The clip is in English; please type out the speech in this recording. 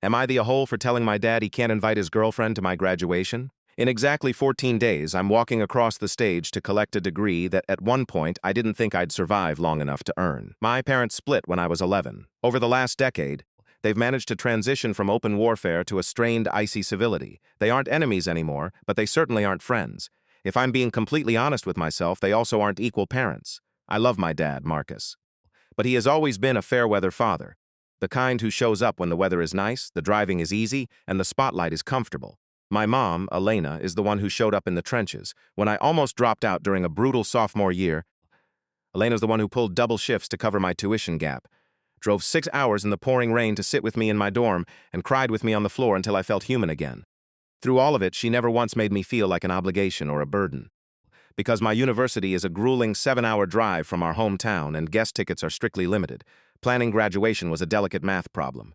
Am I the ahole for telling my dad he can't invite his girlfriend to my graduation? In exactly 14 days, I'm walking across the stage to collect a degree that at one point I didn't think I'd survive long enough to earn. My parents split when I was 11. Over the last decade, they've managed to transition from open warfare to a strained, icy civility. They aren't enemies anymore, but they certainly aren't friends. If I'm being completely honest with myself, they also aren't equal parents. I love my dad, Marcus, but he has always been a fair-weather father. The kind who shows up when the weather is nice, the driving is easy, and the spotlight is comfortable. My mom, Elena, is the one who showed up in the trenches. When I almost dropped out during a brutal sophomore year, Elena's the one who pulled double shifts to cover my tuition gap, drove 6 hours in the pouring rain to sit with me in my dorm, and cried with me on the floor until I felt human again. Through all of it, she never once made me feel like an obligation or a burden. Because my university is a grueling 7-hour drive from our hometown and guest tickets are strictly limited, planning graduation was a delicate math problem.